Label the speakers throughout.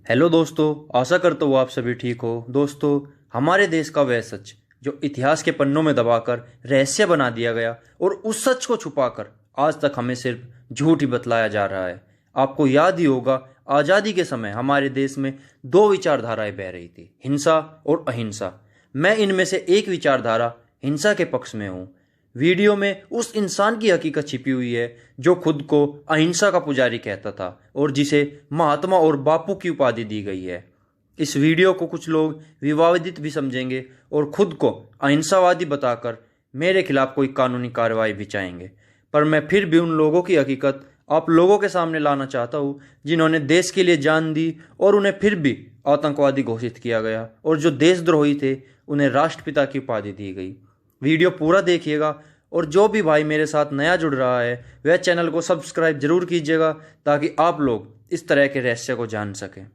Speaker 1: Hello दोस्तों, आशा करता हूँ आप सभी ठीक हो। दोस्तों, हमारे देश का वह सच जो इतिहास के पन्नों में दबाकर रहस्य बना दिया गया और उस सच को छुपाकर आज तक हमें सिर्फ झूठ ही बतलाया जा रहा है। आपको याद ही होगा, आज़ादी के समय हमारे देश में दो विचारधाराएं बह रही थी, हिंसा और अहिंसा। मैं इनमें से एक विचारधारा हिंसा के पक्ष में हूँ। वीडियो में उस इंसान की हकीकत छिपी हुई है जो खुद को अहिंसा का पुजारी कहता था और जिसे महात्मा और बापू की उपाधि दी गई है। इस वीडियो को कुछ लोग विवादित भी समझेंगे और खुद को अहिंसावादी बताकर मेरे खिलाफ कोई कानूनी कार्रवाई भी चाहेंगे। पर मैं फिर भी उन लोगों की हकीकत आप लोगों के सामने लाना चाहता हूँ जिन्होंने देश के लिए जान दी और उन्हें फिर भी आतंकवादी घोषित किया गया, और जो देशद्रोही थे उन्हें राष्ट्रपिता की उपाधि दी गई। वीडियो पूरा देखिएगा, और जो भी भाई मेरे साथ नया जुड़ रहा है वह चैनल को सब्सक्राइब जरूर कीजिएगा ताकि आप लोग इस तरह के रहस्य को जान सकें।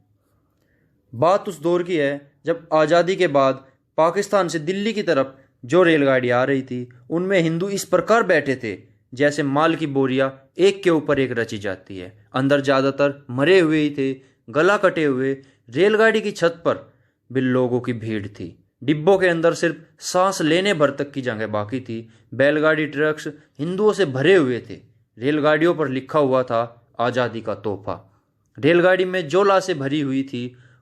Speaker 1: बात उस दौर की है जब आज़ादी के बाद पाकिस्तान से दिल्ली की तरफ जो रेलगाड़ी आ रही थी उनमें हिंदू इस प्रकार बैठे थे जैसे माल की बोरियां एक के ऊपर एक रची जाती है। अंदर ज़्यादातर मरे हुए ही थे, गला कटे हुए। रेलगाड़ी की छत पर भी लोगों की भीड़ थी। डिब्बों के अंदर सिर्फ सांस लेने भर तक की जगह बाकी थी। बैलगाड़ी ट्रक्स हिंदुओं से भरे हुए थे। रेलगाड़ियों पर लिखा हुआ था आज़ादी का तोहफा। रेलगाड़ी में जो लाशें भरी हुई थी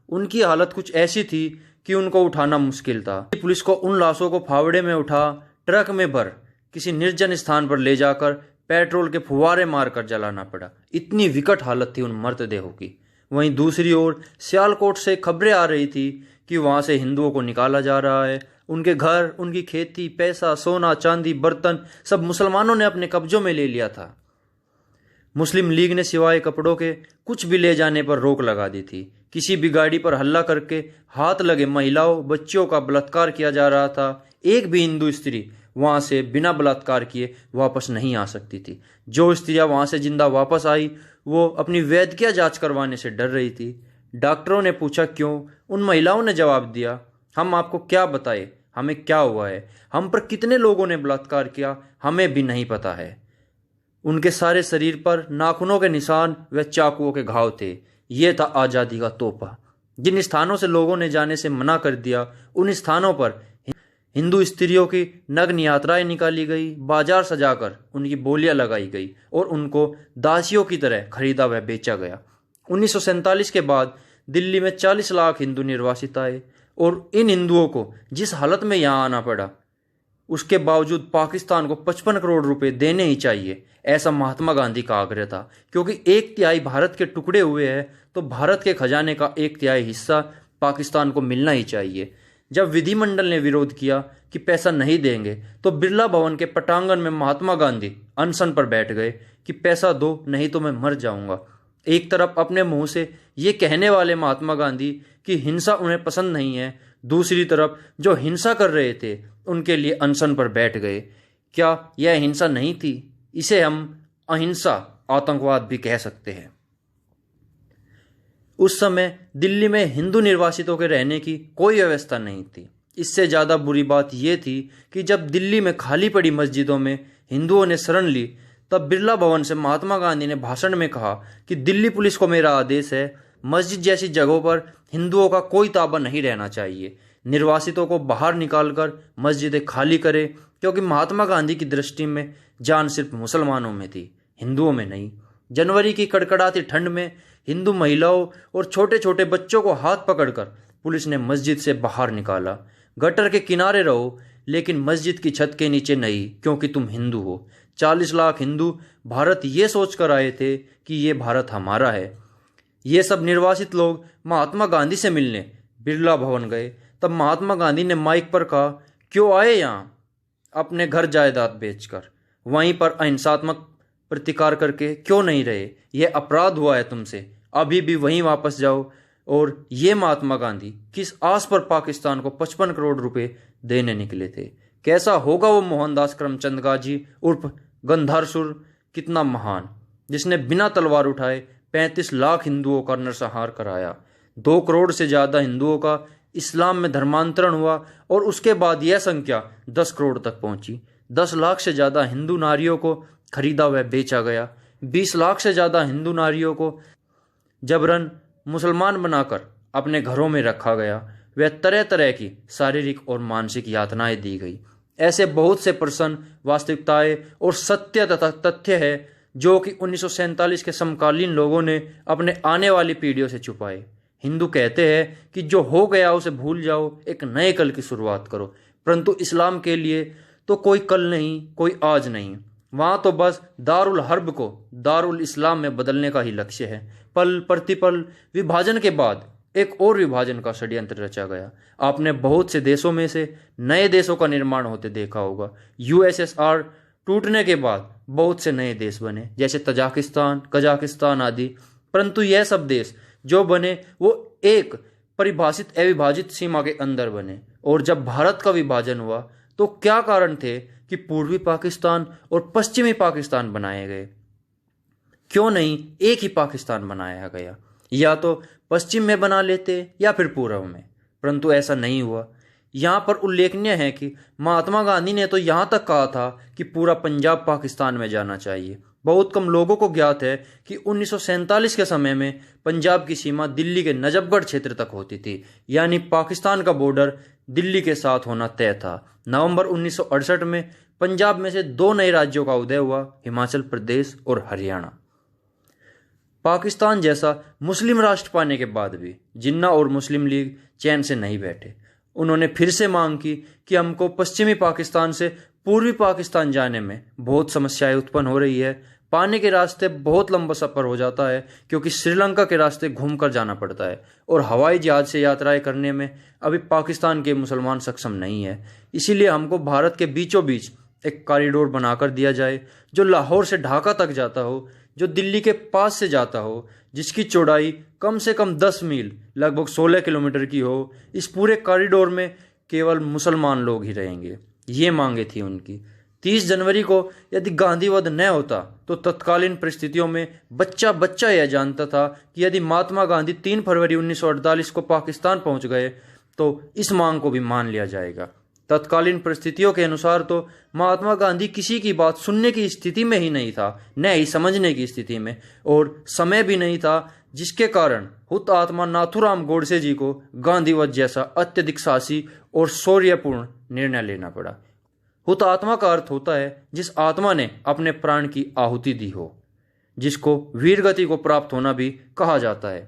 Speaker 1: उनकी हालत कुछ ऐसी थी कि उनको उठाना मुश्किल था। पुलिस को उन लाशों को फावड़े में उठा ट्रक में भर किसी निर्जन स्थान पर ले जाकर पेट्रोल के फुवारे मारकर जलाना पड़ा। इतनी विकट हालत थी उन मृतदेहों की। वहीं दूसरी ओर सियालकोट से खबरें आ रही थी कि वहां से हिंदुओं को निकाला जा रहा है। उनके घर, उनकी खेती, पैसा, सोना चांदी, बर्तन सब मुसलमानों ने अपने कब्जों में ले लिया था। मुस्लिम लीग ने सिवाय कपड़ों के कुछ भी ले जाने पर रोक लगा दी थी। किसी भी गाड़ी पर हल्ला करके हाथ लगे महिलाओं, बच्चियों का बलात्कार किया जा रहा था। एक भी हिंदू स्त्री वहां से बिना बलात्कार किए वापस नहीं आ सकती थी। जो स्त्रियां वहां से जिंदा वापस आई वो अपनी वैद्यकीय जांच करवाने से डर रही थी। डॉक्टरों ने पूछा क्यों? उन महिलाओं ने जवाब दिया, हम आपको क्या बताएं, हमें क्या हुआ है, हम पर कितने लोगों ने बलात्कार किया हमें भी नहीं पता है। उनके सारे शरीर पर नाखूनों के निशान व चाकुओं के घाव थे। ये था आज़ादी का तोहफा। जिन स्थानों से लोगों ने जाने से मना कर दिया उन स्थानों पर हिंदू स्त्रियों की नग्न यात्राएं निकाली गई, बाजार सजाकर उनकी बोलियां लगाई गई और उनको दासियों की तरह खरीदा व बेचा गया। 1947 के बाद दिल्ली में 40 लाख हिंदू निर्वासित आए और इन हिंदुओं को जिस हालत में यहाँ आना पड़ा उसके बावजूद पाकिस्तान को 55 करोड़ रुपए देने ही चाहिए, ऐसा महात्मा गांधी का आग्रह था। क्योंकि 1/3 भारत के टुकड़े हुए हैं तो भारत के खजाने का 1/3 हिस्सा पाकिस्तान को मिलना ही चाहिए। जब विधिमंडल ने विरोध किया कि पैसा नहीं देंगे तो बिरला भवन के पटांगण में महात्मा गांधी अनशन पर बैठ गए कि पैसा दो नहीं तो मैं मर जाऊंगा। एक तरफ अपने मुंह से ये कहने वाले महात्मा गांधी कि हिंसा उन्हें पसंद नहीं है, दूसरी तरफ जो हिंसा कर रहे थे उनके लिए अनशन पर बैठ गए। क्या यह हिंसा नहीं थी? इसे हम अहिंसा आतंकवाद भी कह सकते हैं। उस समय दिल्ली में हिंदू निर्वासितों के रहने की कोई व्यवस्था नहीं थी। इससे ज़्यादा बुरी बात यह थी कि जब दिल्ली में खाली पड़ी मस्जिदों में हिंदुओं ने शरण ली तब बिरला भवन से महात्मा गांधी ने भाषण में कहा कि दिल्ली पुलिस को मेरा आदेश है, मस्जिद जैसी जगहों पर हिंदुओं का कोई ताबा नहीं रहना चाहिए। निर्वासितों को बाहर निकालकर मस्जिदें खाली करें, क्योंकि महात्मा गांधी की दृष्टि में जान सिर्फ मुसलमानों में थी, हिंदुओं में नहीं। जनवरी की कड़कड़ाती ठंड में हिंदू महिलाओं और छोटे छोटे बच्चों को हाथ पकड़कर पुलिस ने मस्जिद से बाहर निकाला। गटर के किनारे रहो लेकिन मस्जिद की छत के नीचे नहीं, क्योंकि तुम हिंदू हो। 40 लाख हिंदू भारत ये सोचकर आए थे कि ये भारत हमारा है। ये सब निर्वासित लोग महात्मा गांधी से मिलने बिरला भवन गए। तब महात्मा गांधी ने माइक पर कहा, क्यों आए यहाँ? अपने घर जायदाद बेचकर। वहीं पर अहिंसात्मक प्रतिकार करके क्यों नहीं रहे? यह अपराध हुआ है तुमसे, अभी भी वहीं वापस जाओ। और ये महात्मा गांधी किस आस पर पाकिस्तान को 55 करोड़ रुपए देने निकले थे? कैसा होगा वो मोहनदास करमचंद गांधी उर्फ गंधारसुर, कितना महान, जिसने बिना तलवार उठाए 35 लाख हिंदुओं का नरसंहार कराया। 2 करोड़ से ज्यादा हिंदुओं का इस्लाम में धर्मांतरण हुआ और उसके बाद यह संख्या 10 करोड़ तक पहुंची। 10 लाख से ज्यादा हिंदू नारियों को खरीदा व बेचा गया। 20 लाख से ज्यादा हिंदू नारियों को जबरन मुसलमान बनाकर अपने घरों में रखा गया व तरह तरह की शारीरिक और मानसिक यातनाएं दी गई। ऐसे बहुत से प्रश्न, वास्तविकताएं और सत्य तथा तथ्य है जो कि 1947 के समकालीन लोगों ने अपने आने वाली पीढ़ियों से छुपाए। हिंदू कहते हैं कि जो हो गया उसे भूल जाओ, एक नए कल की शुरुआत करो, परंतु इस्लाम के लिए तो कोई कल नहीं, कोई आज नहीं। वहां तो बस दारुल हर्ब को दारुल इस्लाम में बदलने का ही लक्ष्य है। पल प्रतिपल विभाजन के बाद एक और विभाजन का षड्यंत्र रचा गया। आपने बहुत से देशों में से नए देशों का निर्माण होते देखा होगा। यूएसएसआर टूटने के बाद बहुत से नए देश बने, जैसे तजाकिस्तान, कजाकिस्तान आदि। परंतु यह सब देश जो बने वो एक परिभाषित अविभाजित सीमा के अंदर बने। और जब भारत का विभाजन हुआ तो क्या कारण थे कि पूर्वी पाकिस्तान और पश्चिमी पाकिस्तान बनाए गए? क्यों नहीं एक ही पाकिस्तान बनाया गया? या तो पश्चिम में बना लेते या फिर पूर्व में, परंतु ऐसा नहीं हुआ। यहाँ पर उल्लेखनीय है कि महात्मा गांधी ने तो यहाँ तक कहा था कि पूरा पंजाब पाकिस्तान में जाना चाहिए। बहुत कम लोगों को ज्ञात है कि 1947 के समय में पंजाब की सीमा दिल्ली के नजफगढ़ क्षेत्र तक होती थी, यानी पाकिस्तान का बॉर्डर दिल्ली के साथ होना तय था। नवंबर 1968 में पंजाब में से दो नए राज्यों का उदय हुआ, हिमाचल प्रदेश और हरियाणा। पाकिस्तान जैसा मुस्लिम राष्ट्र पाने के बाद भी जिन्ना और मुस्लिम लीग चैन से नहीं बैठे। उन्होंने फिर से मांग की कि हमको पश्चिमी पाकिस्तान से पूर्वी पाकिस्तान जाने में बहुत समस्याएं उत्पन्न हो रही है। पाने के रास्ते बहुत लंबा सफर हो जाता है, क्योंकि श्रीलंका के रास्ते घूमकर जाना पड़ता है, और हवाई जहाज से यात्राएं करने में अभी पाकिस्तान के मुसलमान सक्षम नहीं है। इसीलिए हमको भारत के बीचों बीच एक कॉरिडोर बनाकर दिया जाए, जो लाहौर से ढाका तक जाता हो, जो दिल्ली के पास से जाता हो, जिसकी चौड़ाई कम से कम 10 मील लगभग 16 किलोमीटर की हो। इस पूरे कॉरिडोर में केवल मुसलमान लोग ही रहेंगे। ये मांगे थी उनकी। 30 जनवरी को यदि गांधीवध न होता तो तत्कालीन परिस्थितियों में बच्चा बच्चा यह जानता था कि यदि महात्मा गांधी 3 फरवरी 1948 को पाकिस्तान पहुंच गए तो इस मांग को भी मान लिया जाएगा। तत्कालीन परिस्थितियों के अनुसार तो महात्मा गांधी किसी की बात सुनने की स्थिति में ही नहीं था, न ही समझने की स्थिति में, और समय भी नहीं था, जिसके कारण हुतात्मा नाथूराम गोडसे जी को गांधीवध जैसा अत्यधिक साहसी और शौर्यपूर्ण निर्णय लेना पड़ा। हुतात्मा का अर्थ होता है जिस आत्मा ने अपने प्राण की आहुति दी हो, जिसको वीरगति को प्राप्त होना भी कहा जाता है।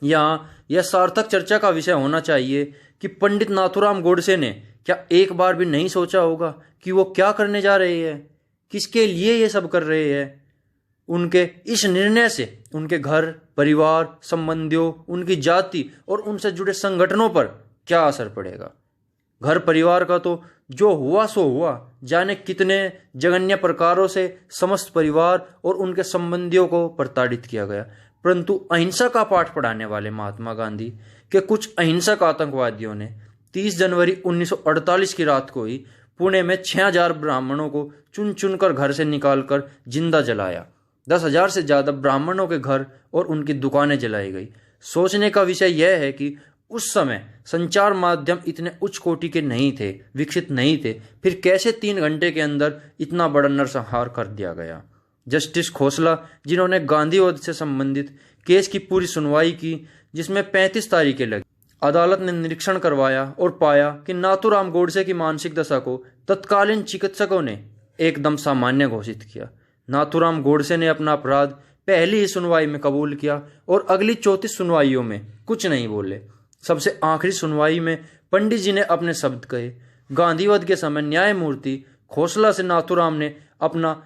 Speaker 1: यहाँ यह सार्थक चर्चा का विषय होना चाहिए कि पंडित नाथूराम गोडसे ने क्या एक बार भी नहीं सोचा होगा कि वो क्या करने जा रहे हैं, किसके लिए ये सब कर रहे हैं। उनके इस निर्णय से उनके घर परिवार, संबंधियों, उनकी जाति और उनसे जुड़े संगठनों पर क्या असर पड़ेगा। घर परिवार का तो जो हुआ सो हुआ, जाने कितने जघन्य प्रकारों से समस्त परिवार और उनके संबंधियों को प्रताड़ित किया गया। परंतु अहिंसा का पाठ पढ़ाने वाले महात्मा गांधी के कुछ अहिंसक आतंकवादियों ने 30 जनवरी 1948 की रात को ही पुणे में 6000 ब्राह्मणों को चुन चुनकर घर से निकालकर जिंदा जलाया। 10,000 से ज्यादा ब्राह्मणों के घर और उनकी दुकानें जलाई गई। सोचने का विषय यह है कि उस समय संचार माध्यम इतने उच्च कोटि के नहीं थे, विकसित नहीं थे, फिर कैसे 3 घंटे के अंदर इतना बड़ा नरसंहार कर दिया गया। जस्टिस खोसला, जिन्होंने गांधीवध से संबंधित केस की पूरी सुनवाई की, जिसमें 35 तारीखें लगी, अदालत ने निरीक्षण करवाया और पाया कि नाथूराम गोडसे की मानसिक दशा को तत्कालीन चिकित्सकों ने एकदम सामान्य घोषित किया। नाथूराम गोडसे ने अपना अपराध पहली ही सुनवाई में कबूल किया और अगली 34 सुनवाइयों में कुछ नहीं बोले। सबसे आखिरी सुनवाई में पंडित जी ने अपने शब्द कहे। गांधीवध के समय न्यायमूर्ति खोसला से नाथूराम ने अपना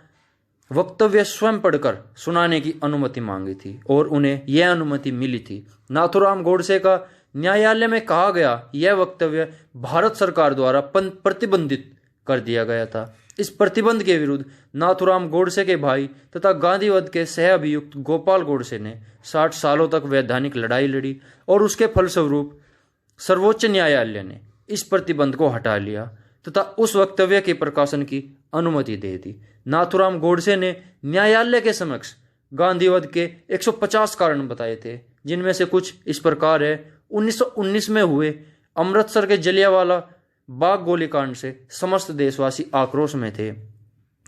Speaker 1: वक्तव्य स्वयं पढ़कर सुनाने की अनुमति मांगी थी और उन्हें यह अनुमति मिली थी। नाथूराम गोडसे का न्यायालय में कहा गया यह वक्तव्य भारत सरकार द्वारा प्रतिबंधित कर दिया गया था। इस प्रतिबंध के विरुद्ध नाथूराम गोडसे के भाई तथा गांधीवध के सह अभियुक्त गोपाल गोडसे ने 60 सालों तक वैधानिक लड़ाई लड़ी और उसके फलस्वरूप सर्वोच्च न्यायालय ने इस प्रतिबंध को हटा लिया तथा उस वक्तव्य के प्रकाशन की अनुमति दे दी। नाथूराम गोडसे ने न्यायालय के समक्ष गांधीवध के 150 कारण बताए थे, जिनमें से कुछ इस प्रकार है। 1919 में हुए अमृतसर के जलियांवाला बाग गोलीकांड से समस्त देशवासी आक्रोश में थे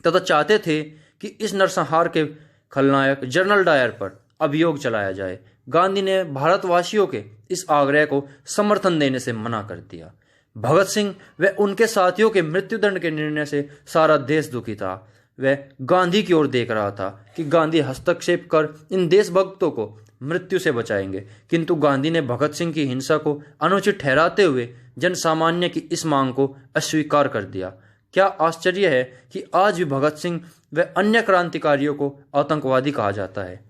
Speaker 1: तथा चाहते थे कि इस नरसंहार के खलनायक जनरल डायर पर अभियोग चलाया जाए। गांधी ने भारतवासियों के इस आग्रह को समर्थन देने से मना कर दिया। भगत सिंह व उनके साथियों के मृत्युदंड के निर्णय से सारा देश दुखी था। वह गांधी की ओर देख रहा था कि गांधी हस्तक्षेप कर इन देशभक्तों को मृत्यु से बचाएंगे, किंतु गांधी ने भगत सिंह की हिंसा को अनुचित ठहराते हुए जन सामान्य की इस मांग को अस्वीकार कर दिया। क्या आश्चर्य है कि आज भी भगत सिंह व अन्य क्रांतिकारियों को आतंकवादी कहा जाता है।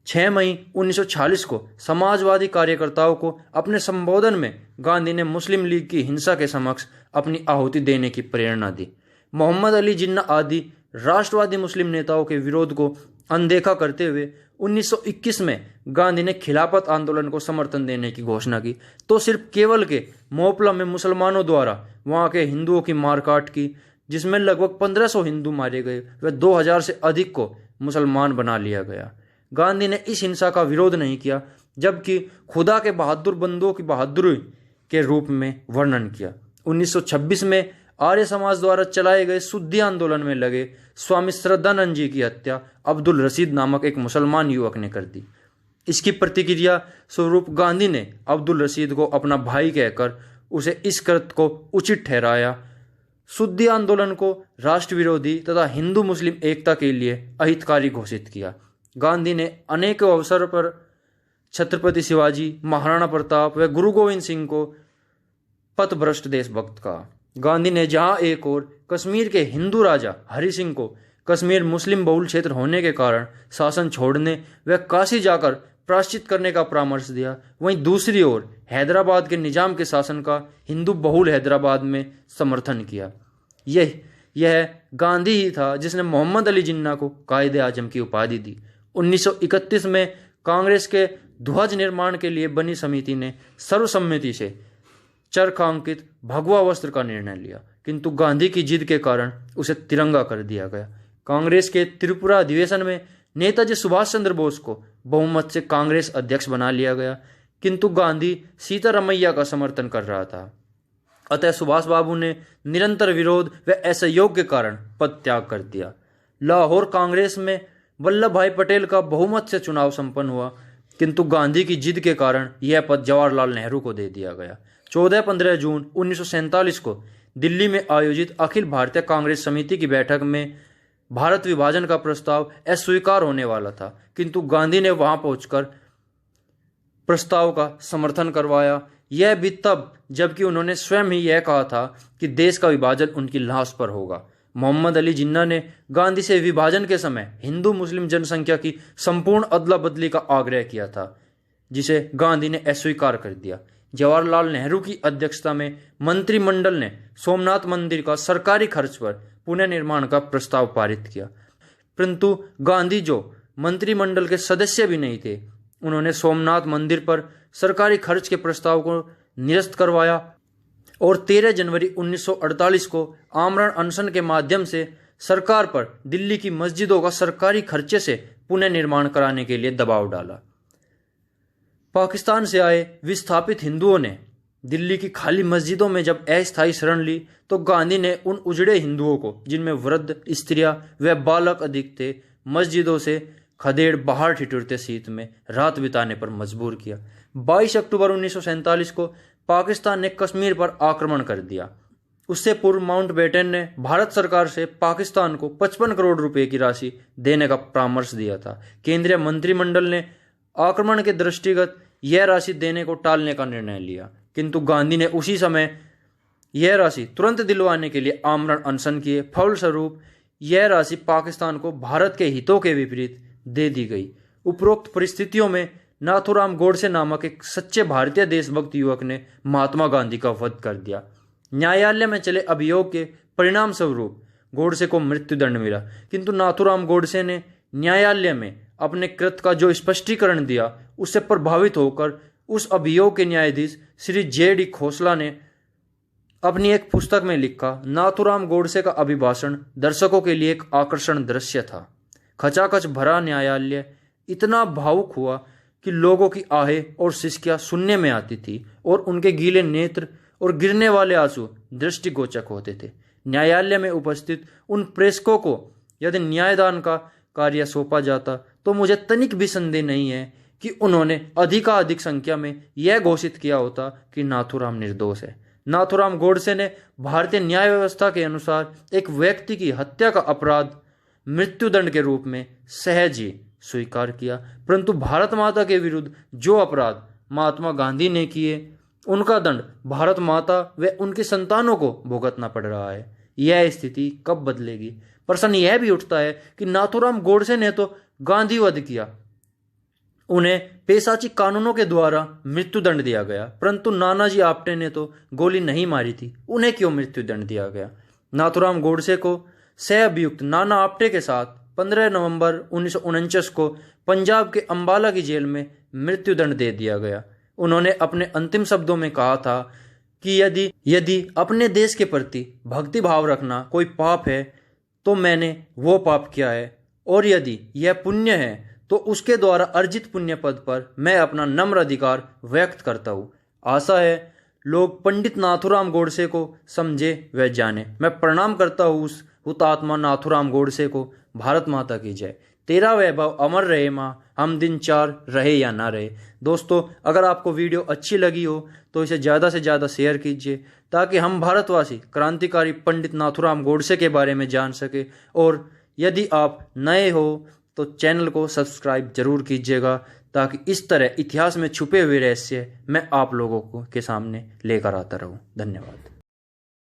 Speaker 1: 6 मई 1946 को समाजवादी कार्यकर्ताओं को अपने संबोधन में गांधी ने मुस्लिम लीग की हिंसा के समक्ष अपनी आहुति देने की प्रेरणा दी। मोहम्मद अली जिन्ना आदि राष्ट्रवादी मुस्लिम नेताओं के विरोध को अनदेखा करते हुए 1921 में गांधी ने खिलाफत आंदोलन को समर्थन देने की घोषणा की, तो सिर्फ केवल के मोपला में मुसलमानों द्वारा वहां के हिंदुओं की मारकाट की, जिसमें लगभग 1500 हिंदू मारे गए व 2000 से अधिक को मुसलमान बना लिया गया। गांधी ने इस हिंसा का विरोध नहीं किया, जबकि खुदा के बहादुर बंदों की बहादुरी के रूप में वर्णन किया। 1926 में आर्य समाज द्वारा चलाए गए शुद्धि आंदोलन में लगे स्वामी श्रद्धानंद जी की हत्या अब्दुल रशीद नामक एक मुसलमान युवक ने कर दी। इसकी प्रतिक्रिया स्वरूप गांधी ने अब्दुल रशीद को अपना भाई कहकर उसे इस कृत्य को उचित ठहराया। शुद्धि आंदोलन को राष्ट्र विरोधी तथा हिंदू मुस्लिम एकता के लिए अहितकारी घोषित किया। गांधी ने अनेकों अवसर पर छत्रपति शिवाजी, महाराणा प्रताप व गुरु गोविंद सिंह को पथभ्रष्ट देशभक्त कहा। गांधी ने जहां एक ओर कश्मीर के हिंदू राजा हरि सिंह को कश्मीर मुस्लिम बहुल क्षेत्र होने के कारण शासन छोड़ने व काशी जाकर प्रायश्चित करने का परामर्श दिया, वहीं दूसरी ओर हैदराबाद के निजाम के शासन का हिंदू बहुल हैदराबाद में समर्थन किया। यह गांधी ही था जिसने मोहम्मद अली जिन्ना को कायदे आजम की उपाधि दी। 1931 में कांग्रेस के ध्वज निर्माण के लिए बनी समिति ने सर्वसम्मति से चरखांकित भगवा वस्त्र का निर्णय लिया, किंतु गांधी की जिद के कारण उसे तिरंगा कर दिया गया। कांग्रेस के त्रिपुरा अधिवेशन में नेताजी सुभाष चंद्र बोस को बहुमत से कांग्रेस अध्यक्ष बना लिया गया, किंतु गांधी सीतारमैया का समर्थन कर रहा था। अतः सुभाष बाबू ने निरंतर विरोध व असहयोग के कारण पद त्याग कर दिया। लाहौर कांग्रेस में वल्लभ भाई पटेल का बहुमत से चुनाव संपन्न हुआ, किंतु गांधी की जिद के कारण यह पद जवाहरलाल नेहरू को दे दिया गया। 14-15 जून 1947 को दिल्ली में आयोजित अखिल भारतीय कांग्रेस समिति की बैठक में भारत विभाजन का प्रस्ताव अस्वीकार होने वाला था, किंतु गांधी ने वहां पहुंचकर प्रस्ताव का समर्थन करवाया। यह भी तब जबकि उन्होंने स्वयं ही यह कहा था कि देश का विभाजन उनकी लाश पर होगा। मोहम्मद अली जिन्ना ने गांधी से विभाजन के समय हिंदू मुस्लिम जनसंख्या की संपूर्ण अदला बदली का आग्रह किया था, जिसे गांधी ने अस्वीकार कर दिया। जवाहरलाल नेहरू की अध्यक्षता में मंत्रिमंडल ने सोमनाथ मंदिर का सरकारी खर्च पर पुनर्निर्माण का प्रस्ताव पारित किया, परंतु गांधी जो मंत्रिमंडल के सदस्य भी नहीं थे, उन्होंने सोमनाथ मंदिर पर सरकारी खर्च के प्रस्ताव को निरस्त करवाया और 13 जनवरी 1948 को आमरण अनशन के माध्यम से सरकार पर दिल्ली की मस्जिदों का सरकारी खर्चे से पुनर्निर्माण कराने के लिए दबाव डाला। पाकिस्तान से आए विस्थापित हिंदुओं ने दिल्ली की खाली मस्जिदों में जब अस्थायी शरण ली, तो गांधी ने उन उजड़े हिंदुओं को, जिनमें वृद्ध, स्त्रियां व बालक अधिक थे, मस्जिदों से खदेड़ बाहर ठिठुरते शीत में रात बिताने पर मजबूर किया। 22 अक्टूबर 1947 को पाकिस्तान ने कश्मीर पर आक्रमण कर दिया। उससे पूर्व माउंटबेटन ने भारत सरकार से पाकिस्तान को 55 करोड़ रुपए की राशि देने का परामर्श दिया था। केंद्रीय मंत्रिमंडल ने आक्रमण के दृष्टिगत यह राशि देने को टालने का निर्णय लिया, किंतु गांधी ने उसी समय यह राशि तुरंत दिलवाने के लिए आमरण अनशन किए। फलस्वरूप यह राशि पाकिस्तान को भारत के हितों के विपरीत दे दी गई। उपरोक्त परिस्थितियों में नाथूराम गोडसे नामक एक सच्चे भारतीय देशभक्त युवक ने महात्मा गांधी का वध कर दिया। न्यायालय में चले अभियोग के परिणाम स्वरूप गोडसे को मृत्युदंड मिला, किंतु नाथूराम गोडसे ने न्यायालय में अपने कृत्य का जो स्पष्टीकरण दिया, उससे प्रभावित होकर उस अभियोग के न्यायाधीश श्री J.D. खोसला ने अपनी एक पुस्तक में लिखा, नाथूराम गोडसे का अभिभाषण दर्शकों के लिए एक आकर्षण दृश्य था। खचाखच भरा न्यायालय इतना भावुक हुआ कि लोगों की आहें और सिसकियां सुनने में आती थी और उनके गीले नेत्र और गिरने वाले आंसू दृष्टिगोचर होते थे। न्यायालय में उपस्थित उन प्रेक्षकों को यदि न्यायदान का कार्य सौंपा जाता तो मुझे तनिक भी संदेह नहीं है कि उन्होंने अधिकाधिक संख्या में यह घोषित किया होता कि नाथूराम निर्दोष है। नाथूराम गोडसे ने भारतीय न्याय व्यवस्था के अनुसार एक व्यक्ति की हत्या का अपराध मृत्युदंड के रूप में सहज ही स्वीकार किया, परंतु भारत माता के विरुद्ध जो अपराध महात्मा गांधी ने किए उनका दंड भारत माता व उनकी संतानों को भुगतना पड़ रहा है। यह स्थिति कब बदलेगी? प्रश्न यह भी उठता है कि नाथूराम गोडसे ने तो गांधीवध किया, उन्हें पेशाची कानूनों के द्वारा मृत्युदंड दिया गया, परंतु नानाजी आप्टे ने तो गोली नहीं मारी थी, उन्हें क्यों मृत्युदंड दिया गया? नाथूराम गोडसे को सह अभियुक्त नाना आप्टे के साथ 15 नवंबर 1949 को पंजाब के अंबाला की जेल में मृत्युदंड दे दिया गया। उन्होंने अपने अंतिम शब्दों में कहा था कि यदि अपने देश के प्रति भक्ति भाव रखना कोई पाप है तो मैंने वो पाप किया है, और यदि यह पुण्य है तो उसके द्वारा अर्जित पुण्य पद पर मैं अपना नम्र अधिकार व्यक्त करता हूँ। आशा है लोग पंडित नाथूराम गोडसे को समझे व जाने। मैं प्रणाम करता हूँ उस हुतात्मा नाथूराम गोडसे को। भारत माता की जय। तेरा वैभव अमर रहे माँ, हम दिन 4 रहे या ना रहे। दोस्तों, अगर आपको वीडियो अच्छी लगी हो तो इसे ज़्यादा से ज़्यादा शेयर कीजिए ताकि हम भारतवासी क्रांतिकारी पंडित नाथूराम गोडसे के बारे में जान सके। और यदि आप नए हो तो चैनल को सब्सक्राइब जरूर कीजिएगा ताकि इस तरह इतिहास में छुपे हुए रहस्य मैं आप लोगों के सामने लेकर आता रहूं। धन्यवाद।